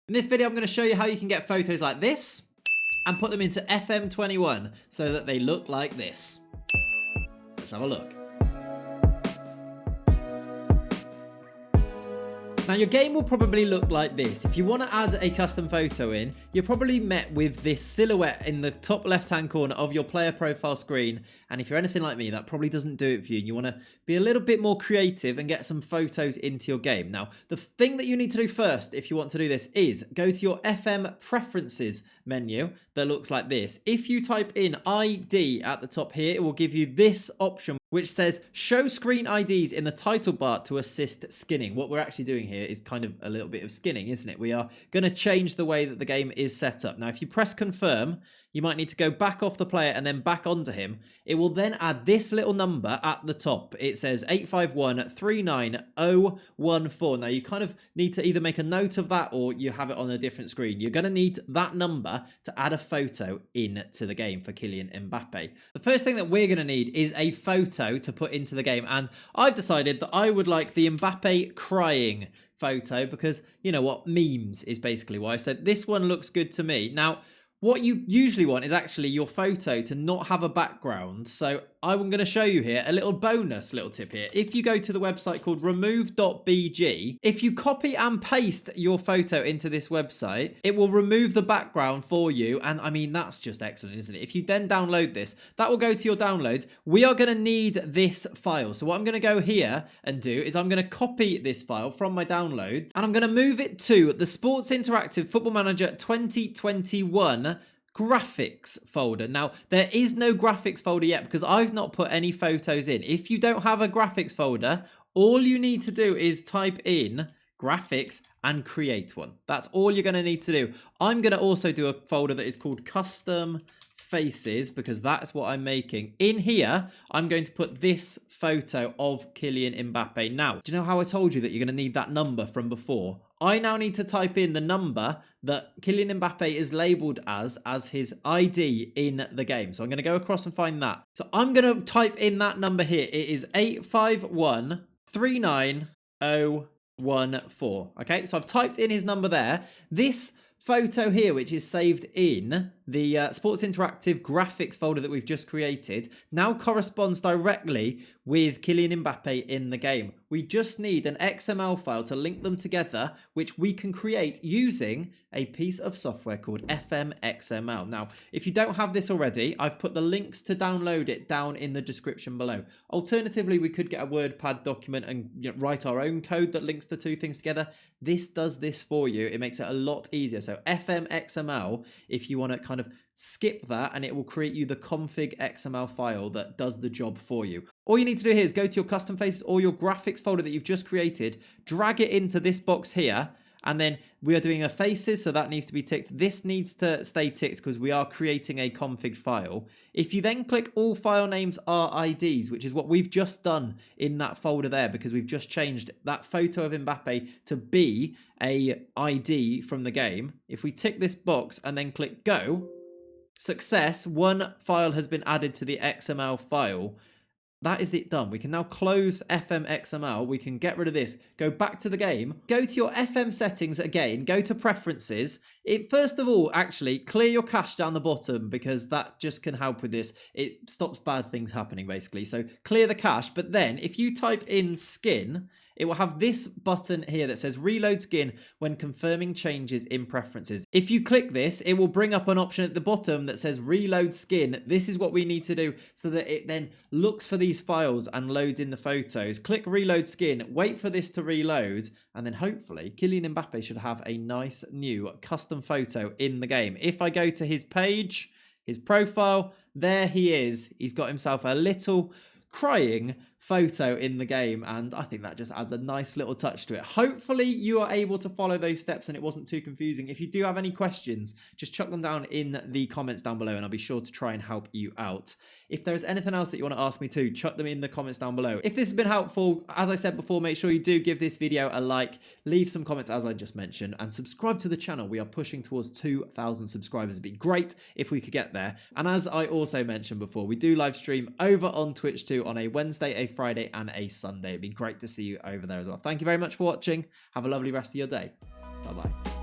In this video, I'm going to show you how you can get photos like this and put them into FM21 so that they look like this. Let's have a look. Now your game will probably look like this. If you want to add a custom photo in, you're probably met with this silhouette in the top left-hand corner of your player profile screen. And if you're anything like me, that probably doesn't do it for you. And you want to be a little bit more creative and get some photos into your game. Now, the thing that you need to do first, if you want to do this, is go to your FM Preferences menu that looks like this. If you type in ID at the top here, it will give you this option, which says show screen IDs in the title bar to assist skinning. What we're actually doing here is kind of a little bit of skinning, isn't it? We are going to change the way that the game is set up. Now, if you press confirm, you might need to go back off the player and then back onto him. It will then add this little number at the top. It says 851-39014. Now, you kind of need to either make a note of that or you have it on a different screen. You're going to need that number to add a photo into the game for Kylian Mbappe. The first thing that we're going to need is a photo to put into the game. And I've decided that I would like the Mbappe crying photo because, you know what, memes is basically why I said this one looks good to me. Now, what you usually want is actually your photo to not have a background. So I'm going to show you here a little bonus little tip here. If you go to the website called remove.bg, if you copy and paste your photo into this website, it will remove the background for you. And I mean, that's just excellent, isn't it? If you then download this, that will go to your downloads. We are going to need this file. So what I'm going to go here and do is I'm going to copy this file from my downloads and I'm going to move it to the Sports Interactive Football Manager 2021 graphics folder. Now, there is no graphics folder yet because I've not put any photos in. If you don't have a graphics folder, all you need to do is type in graphics and create one. That's all you're going to need to do. I'm going to also do a folder that is called custom faces because that's what I'm making. In here, I'm going to put this photo of Kylian Mbappe. Now, do you know how I told you that you're going to need that number from before? I now need to type in the number that Kylian Mbappe is labeled as his ID in the game. So I'm going to go across and find that. So I'm going to type in that number here. It is 851-39014. Okay, so I've typed in his number there. This photo here, which is saved in the Sports Interactive graphics folder that we've just created, now corresponds directly with Kylian Mbappe in the game. We just need an XML file to link them together, which we can create using a piece of software called FMXML. Now, if you don't have this already, I've put the links to download it down in the description below. Alternatively, we could get a WordPad document and write our own code that links the two things together. This does this for you. It makes it a lot easier. So FMXML, if you want to kind of skip that, and it will create you the config.xml file that does the job for you. All you need to do here is go to your custom faces or your graphics folder that you've just created, drag it into this box here, and then we are doing a faces, so that needs to be ticked. This needs to stay ticked because we are creating a config file. If you then click all file names are IDs, which is what we've just done in that folder there because we've just changed that photo of Mbappe to be a ID from the game. If we tick this box and then click go, success, one file has been added to the XML file. That is it done. We can now close FMXML. We can get rid of this. Go back to the game. Go to your FM settings again. Go to preferences. First of all, actually, clear your cache down the bottom because that just can help with this. It stops bad things happening, basically. So clear the cache. But then if you type in skin, it will have this button here that says reload skin when confirming changes in preferences. If you click this, it will bring up an option at the bottom that says reload skin. This is what we need to do so that it then looks for these files and loads in the photos. Click reload skin, wait for this to reload, and then hopefully Kylian Mbappe should have a nice new custom photo in the game. If I go to his page, his profile, there he is. He's got himself a little crying photo in the game, and I think that just adds a nice little touch to it. Hopefully you are able to follow those steps and it wasn't too confusing. If you do have any questions, just chuck them down in the comments down below and I'll be sure to try and help you out. If there's anything else that you want to ask me too, chuck them in the comments down below. If this has been helpful, as I said before, make sure you do give this video a like, leave some comments as I just mentioned, and subscribe to the channel. We are pushing towards 2,000 subscribers. It'd be great if we could get there. And as I also mentioned before, we do live stream over on Twitch too on a Wednesday, a Friday and a Sunday. It'd be great to see you over there as well. Thank you very much for watching. Have a lovely rest of your day. Bye-bye.